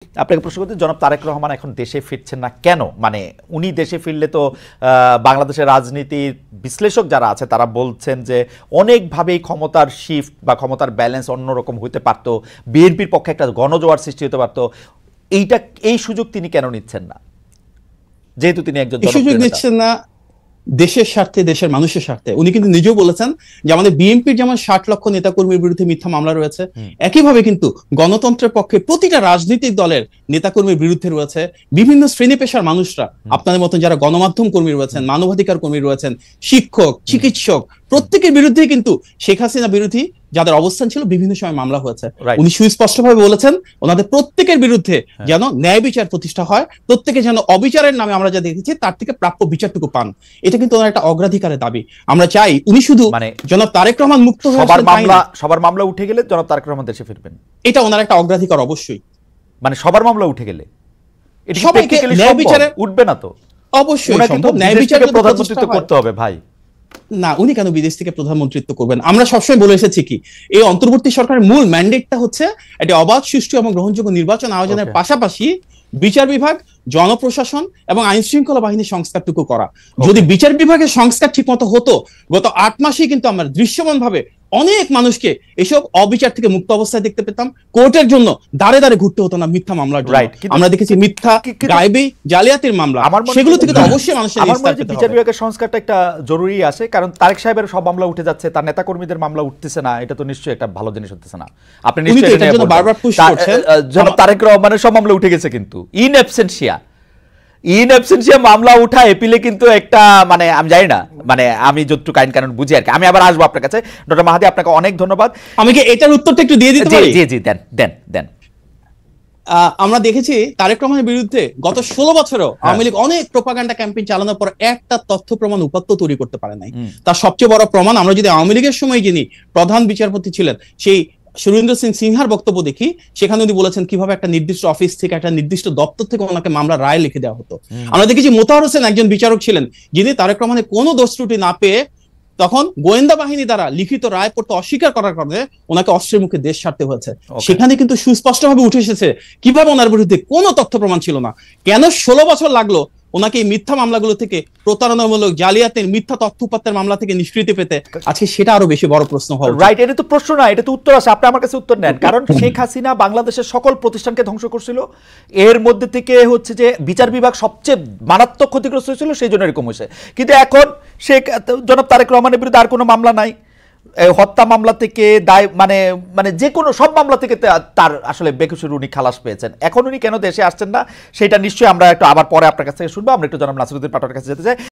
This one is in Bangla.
আপনাকে প্রশ্ন করতে জনাব তারেক রহমান এখন দেশে ফিরছেন না কেন? মানে উনি দেশে ফিরলে তো বাংলাদেশের রাজনীতির বিশ্লেষক যারা আছে তারা বলছেন যে অনেকভাবেই ক্ষমতার শিফট বা ক্ষমতার ব্যালেন্স অন্যরকম হতে পারত, বিএনপির পক্ষে একটা গণজোয়ার সৃষ্টি হতে পারত। এই সুযোগ তিনি কেন নিচ্ছেন না, যেহেতু তিনি একজন সুযোগ নিচ্ছেন না? দেশের স্বার্থে, দেশের মানুষের স্বার্থে। উনি কিন্তু নিজেও বলেছেন যে আমাদের বিএনপির যেমন 60 লক্ষ নেতাকর্মীর বিরুদ্ধে মিথ্যা মামলা রয়েছে, একইভাবে কিন্তু গণতন্ত্রের পক্ষে প্রতিটা রাজনৈতিক দলের নেতাকর্মীর বিরুদ্ধে রয়েছে বিভিন্ন শ্রেণী পেশার মানুষরা, আপনাদের মতন যারা গণমাধ্যম কর্মী রয়েছেন, মানবাধিকার কর্মী রয়েছেন, শিক্ষক, চিকিৎসক, প্রত্যেকের বিরুদ্ধে কিন্তু শেখ হাসিনা বিরোধী যাদের অবস্থান ছিল বিভিন্ন সময় মামলা হয়েছে। উনি সুস্পষ্টভাবে বলেছেন ওনাদের প্রত্যেকের বিরুদ্ধে যেন ন্যায় বিচার প্রতিষ্ঠা হয়, প্রত্যেকে যেন অবিচারের নামে আমরা যা দেখেছি তার থেকে প্রাপ্য বিচারটুকু পান। এটা কিন্তু ওনার একটা অগ্রাধিকারের দাবি। আমরা চাই উনি শুধু জনাব তারেক রহমান মুক্ত হয়ে সবার মামলা উঠে গেলে জনাব তারেক রহমান দেশে ফিরবেন, এটা ওনার একটা অগ্রাধিকার অবশ্যই। মানে সবার মামলা উঠে গেলে সবাইকে ন্যায় বিচারে উঠবে না তো? অবশ্যই সম্ভব। ন্যায় বিচারে প্রধানমন্ত্রিত্ব করতে হবে ভাই। না, উনি কেন বিদেশ থেকে প্রধানমন্ত্রিত্ব করবেন? আমরা সবসময় বলে এসেছি কি এই অন্তর্বর্তী সরকারের মূল ম্যান্ডেটটা হচ্ছে একটা অবাধ, সুষ্ঠু এবং গ্রহণযোগ্য নির্বাচন আয়োজনের পাশাপাশি বিচার বিভাগ, জনপ্রশাসন এবং আইন শৃঙ্খলা বাহিনীর সংস্কারটুকু করা। যদি বিচার বিভাগের সংস্কার ঠিক মতো হতো, গত 8 মাসেই কিন্তু আমরা দৃশ্যমান ভাবে অনেক মানুষকে এসব অবিচার থেকে মুক্ত অবস্থায় দেখতে পেতাম। কোর্টের জন্য দাঁড়ে দাঁড়ে ঘুরতে হতো না মিথ্যা মামলার জন্য। আমরা দেখেছি মিথ্যা, গায়েবী, জালিয়াতির মামলা, সেগুলো থেকে তো অবশ্যই মানুষের বিচার বিভাগের সংস্কারটা একটা জরুরি আছে, কারণ তারেক সাহেবের সব মামলা উঠে যাচ্ছে, তার নেতা কর্মীদের মামলা উঠতেছে না। এটা তো নিশ্চয়ই একটা ভালো জিনিস হচ্ছে না। আপনি নিশ্চয়ই এটার জন্য বারবার পুশ করছেন। জনাব তারেক রহমানের সব মামলা উঠে গেছে, কিন্তু ইন অ্যাবসেন্সিয়া মামলা উঠা এপিলে কিন্তু একটা, মানে আমি জানি না, মানে আমি যতটুকু আইন কানুন বুঝি আর কি। আমি আবার আসবো আপনার কাছে। ডক্টর মাহাদি, আপনাকে অনেক ধন্যবাদ। আমি কি এটার উত্তরটা একটু দিয়ে দিতে পারি? জি দেন। আমরা দেখেছি তারেক রহমানের বিরুদ্ধে গত 16 বছরও আওয়ামী লীগ অনেক প্রোপাগান্ডা ক্যাম্পেইন চালানোর পর একটা তথ্য প্রমাণ উপাত্ত তৈরি করতে পারে নাই। তার সবচেয়ে বড় প্রমাণ, আমরা যদি আওয়ামী লীগের সময় যিনি প্রধান বিচারপতি ছিলেন সেই সুরেন্দ্র সিং সিনহার বক্তব্য দেখি, সেখানে উনি বলেছেন কিভাবে একটা নির্দিষ্ট অফিস থেকে, একটা নির্দিষ্ট দপ্তর থেকে ওনাকে মামলার রায় লিখে দেওয়া হতো। আমরা দেখেছি মোতাহার হোসেন একজন বিচারক ছিলেন যিনি তারেক রহমানের কোনো দোষ ত্রুটি না পেয়ে তখন গোয়েন্দা বাহিনী দ্বারা লিখিত রায় পড়তে অস্বীকার করার কারণে ওনাকে অস্ত্রের মুখে দেশ ছাড়তে হয়েছে। সেখানে কিন্তু সুস্পষ্টভাবে উঠে এসেছে কিভাবে ওনার বিরুদ্ধে কোনো তথ্য প্রমাণ ছিল না। কেন 16 বছর লাগলো ওনাকে এই মিথ্যা মামলাগুলো থেকে, প্রতারণামূলক, জালিয়াতের, মিথ্যা তথ্য উপাত্তের মামলা থেকে নিষ্কৃতি পেতে? আজকে সেটা আরো বেশি বড় প্রশ্ন হওয়া উচিত। রাইট, এটা তো প্রশ্ন না, এটা তো উত্তর আছে। আপনি আমার কাছে উত্তর নেন। কারণ শেখ হাসিনা বাংলাদেশের সকল প্রতিষ্ঠানকে ধ্বংস করছিল, এর মধ্যে থেকে হচ্ছে যে বিচার বিভাগ সবচেয়ে মারাত্মক ক্ষতিগ্রস্ত হয়েছিল, সেই জন্য এরকম হয়েছে। কিন্তু এখন জনাব তারেক রহমানের বিরুদ্ধে আর কোনো মামলা নাই, হত্যা মামলা থেকে দায়, মানে যে কোনো সব মামলা থেকে তার আসলে বেকসুর উনি খালাস পেয়েছেন। এখন উনি কেন দেশে আসছেন না সেটা নিশ্চয়ই আমরা একটু আবার পরে আপনার কাছ থেকে শুনবো। আমরা একটু জনাব নাসিরউদ্দিন পাটোয়ারির কাছে যেতে চাই।